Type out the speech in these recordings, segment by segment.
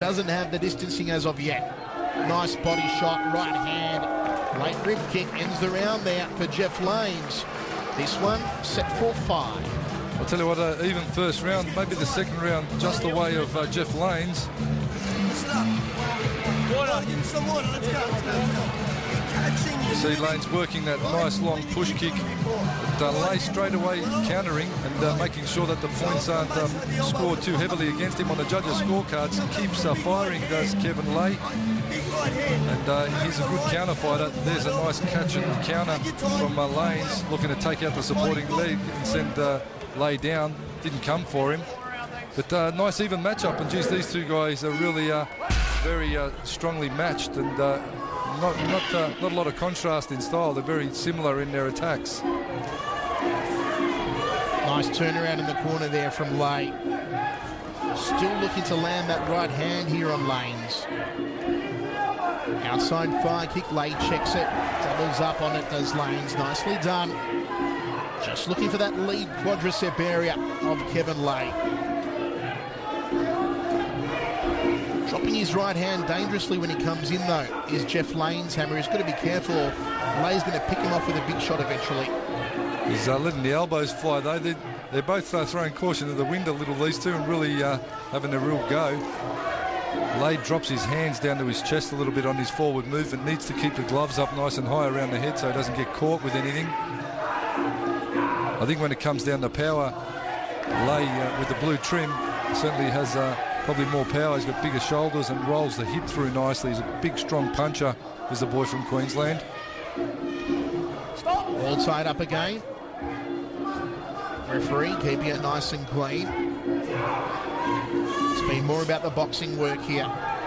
Doesn't have the distancing as of yet. Nice body shot, right hand. Late rib kick ends the round there for Jeff Llanes. This one set for 5. I'll tell you what, even first round, maybe the second round, just the way of Jeff Llanes. You see Llanes working that nice long push kick, but Lay straight away countering and making sure that the points aren't scored too heavily against him on the judges' scorecards. He keeps firing, does Kevin Lay. And he's a good counter fighter. There's a nice catch and counter from Llanes, looking to take out the supporting leg and send Lay down. Didn't come for him. But nice even matchup, and geez, these two guys are really very strongly matched, and not a lot of contrast in style. They're very similar in their attacks. Nice turnaround in the corner there from Lay. Still looking to land that right hand here on Llanes. Outside thigh kick, Lay checks it, doubles up on it, does Llanes. Nicely done. Just looking for that lead quadricep area of Kevin Lay. Dropping his right hand dangerously when he comes in, though, is Jeff Llanes' hammer. He's got to be careful, or Lay's going to pick him off with a big shot eventually. He's letting the elbows fly, though. They're both throwing caution to the wind a little, these two, and really having a real go. Lay drops his hands down to his chest a little bit on his forward movement. Needs to keep the gloves up nice and high around the head so he doesn't get caught with anything. I think when it comes down to power, Lay with the blue trim certainly has probably more power. He's got bigger shoulders and rolls the hip through nicely. He's a big, strong puncher, is the boy from Queensland. All tied up again. Referee keeping it nice and clean. It's been more about the boxing work here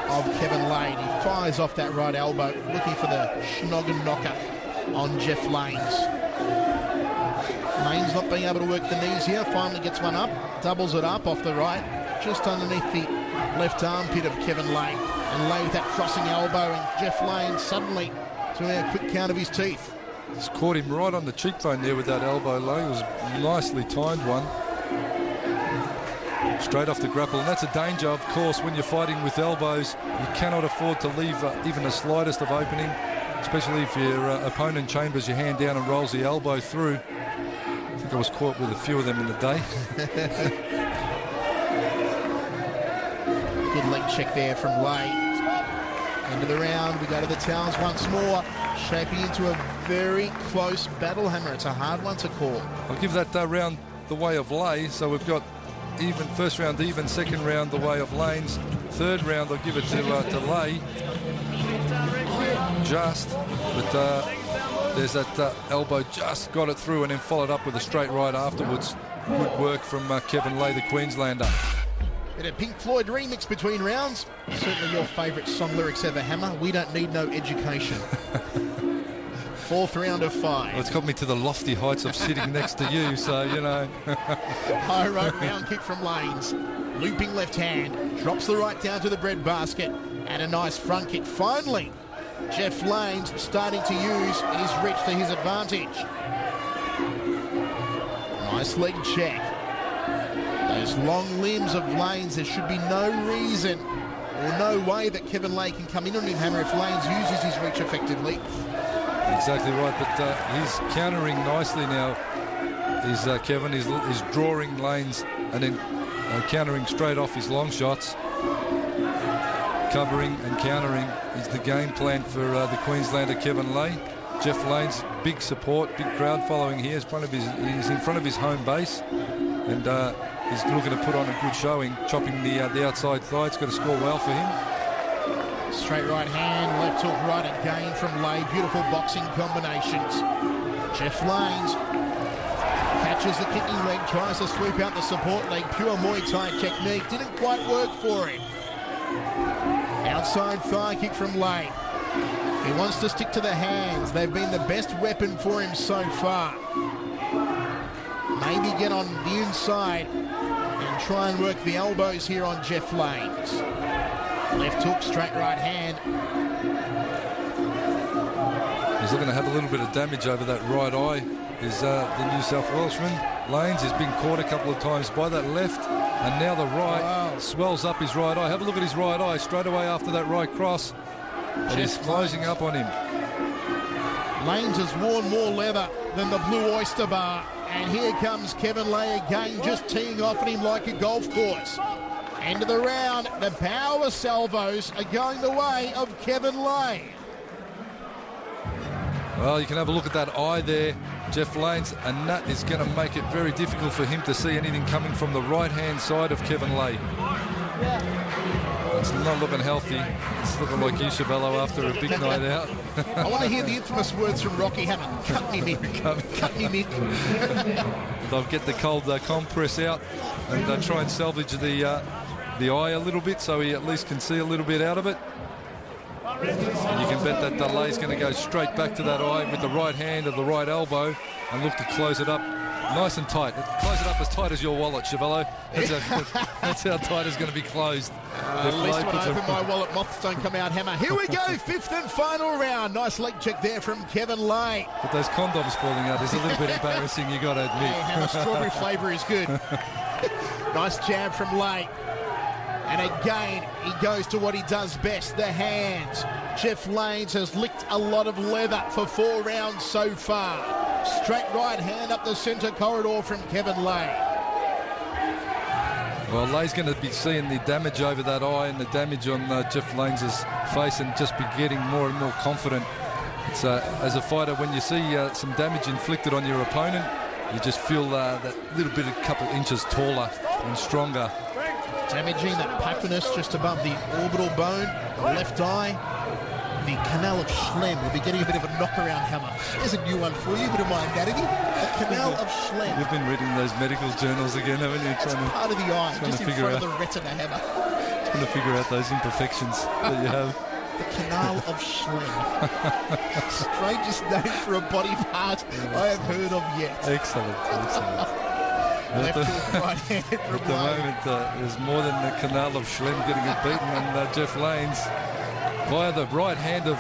of Kevin Lane. He fires off that right elbow, looking for the schnoggin knocker on Jeff Llanes. Llanes not being able to work the knees here. Finally gets one up, doubles it up off the right, just underneath the left armpit of Kevin Lane. And Lane with that crossing elbow, and Jeff Llanes suddenly doing a quick count of his teeth. He's caught him right on the cheekbone there with that elbow low. It was a nicely timed one. Straight off the grapple, and that's a danger, of course, when you're fighting with elbows. You cannot afford to leave even the slightest of opening, especially if your opponent chambers your hand down and rolls the elbow through. I think I was caught with a few of them in the day. Good leg check there from Lay. End of the round, we go to the towels once more, shaping into a very close battle hammer. It's a hard one to call. I'll give that round the way of Lay, so we've got even first round even, second round the way of Llanes, third round I'll give it to Lay. Just, but there's that elbow, just got it through and then followed up with a straight right afterwards. Good work from Kevin Lay, the Queenslander. Bit of Pink Floyd remix between rounds. Certainly your favourite song lyrics ever, Hammer. We don't need no education. Fourth round of 5. Well, it's got me to the lofty heights of sitting next to you, so, you know. High rope round kick from Llanes. Looping left hand. Drops the right down to the bread basket. And a nice front kick. Finally, Jeff Llanes starting to use his reach to his advantage. Nice leg check. Those long limbs of Llanes, there should be no reason or no way that Kevin Lay can come in on him, Hammer, if Llanes uses his reach effectively. Exactly right, but he's countering nicely now. He's Kevin, he's drawing Llanes and then countering straight off his long shots. Covering and countering is the game plan for the Queenslander Kevin Lay. Jeff Llanes, big support, big crowd following here. He's in front of his home base, and he's looking to put on a good showing, chopping the outside thigh. It's got to score well for him. Straight right hand, left hook right again from Lay. Beautiful boxing combinations. Jeff Llanes catches the kicking leg, tries to sweep out the support leg. Pure Muay Thai technique. Didn't quite work for him. Outside thigh kick from Lay. He wants to stick to the hands. They've been the best weapon for him so far. Maybe get on the inside and try and work the elbows here on Jeff Llanes. Left hook, straight right hand. He's looking to have a little bit of damage over that right eye. Is the New South Welshman. Llanes has been caught a couple of times by that left. And now the right swells up his right eye. Have a look at his right eye straight away after that right cross. But he's closing up on him. Llanes has worn more leather than the Blue Oyster Bar. And here comes Kevin Lay again, just teeing off at him like a golf course. End of the round, the power salvos are going the way of Kevin Lay. Well, you can have a look at that eye there, Jeff Llanes, and that is going to make it very difficult for him to see anything coming from the right-hand side of Kevin Lay. It's not looking healthy. It's looking like you, Chevello, after a big night out. I want to hear the infamous words from Rocky Hammond. Cut me mid. Cut me mid. They'll get the cold compress out and try and salvage the eye a little bit so he at least can see a little bit out of it. And you can bet that Lay's going to go straight back to that eye with the right hand or the right elbow and look to close it up nice and tight. Close it up as tight as your wallet, Chevello. That's how tight it's going to be closed. At least when I open my wallet, moths don't come out, Hammer. Here we go, fifth and final round. Nice leg check there from Kevin Lay. But those condoms falling out is a little bit embarrassing, you got to admit. Hey, Hammer, strawberry flavour is good. Nice jab from Lay. And again, he goes to what he does best, the hands. Jeff Llanes has licked a lot of leather for 4 rounds so far. Straight right hand up the centre corridor from Kevin Lay. Well, Lay's going to be seeing the damage over that eye and the damage on Jeff Llanes' face and just be getting more and more confident. It's as a fighter, when you see some damage inflicted on your opponent, you just feel that little bit, a couple inches taller and stronger. Damaging that puffiness just above the orbital bone, the left eye. The canal of Schlemm will be getting a bit of a knock-around, Hammer. There's a new one for you, bit of my anatomy. The canal of Schlemm. You've been reading those medical journals again, haven't you? That's part of the eye, just in front of the retina, Hammer. Trying to figure out those imperfections that you have. The canal of Schlemm. Strangest name for a body part I have heard of yet. Excellent. Left hook, right hand from At the moment, there's more than the canal of Schlemm getting it beaten, and Jeff Llanes via the right hand of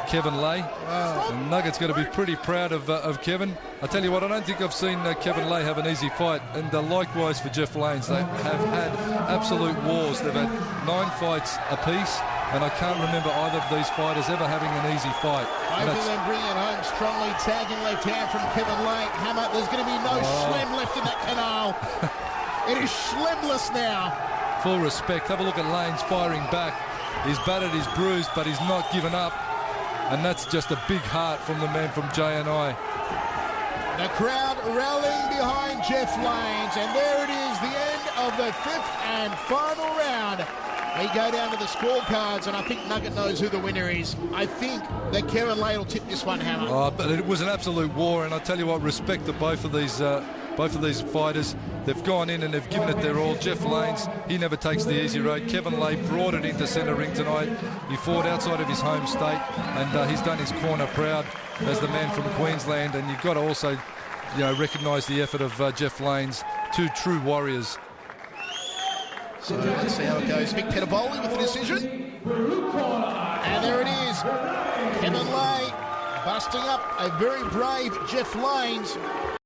Kevin Lay. Wow. And Nugget's going to be pretty proud of Kevin. I tell you what, I don't think I've seen Kevin Lay have an easy fight, and likewise for Jeff Llanes. They have had absolute wars. They've had 9 fights apiece, and I can't remember either of these fighters ever having an easy fight. Both of them bringing it home strongly, tagging left hand from Kevin Lay. Hammer, there's going to be no Schlemm left in that canal. It is Schlemless now. Full respect. Have a look at Llanes firing back. He's battered, he's bruised, but he's not given up. And that's just a big heart from the man from J&I. The crowd rallying behind Jeff Llanes, and there it is, the end of the 5th and final round. We go down to the scorecards, and I think Nugget knows who the winner is. I think that Kevin Lay will tip this one, Hammer. Oh, but it was an absolute war, and I tell you what, respect to both of these fighters. They've gone in and they've given it their all. Jeff Llanes, he never takes the easy road. Kevin Lay brought it into centre ring tonight. He fought outside of his home state, and he's done his corner proud as the man from Queensland. And you've got to also, recognise the effort of Jeff Llanes. 2 true warriors. So let's see how it goes. Mick Pettivoli with the decision. And there it is. Kevin Lay busting up a very brave Jeff Llanes.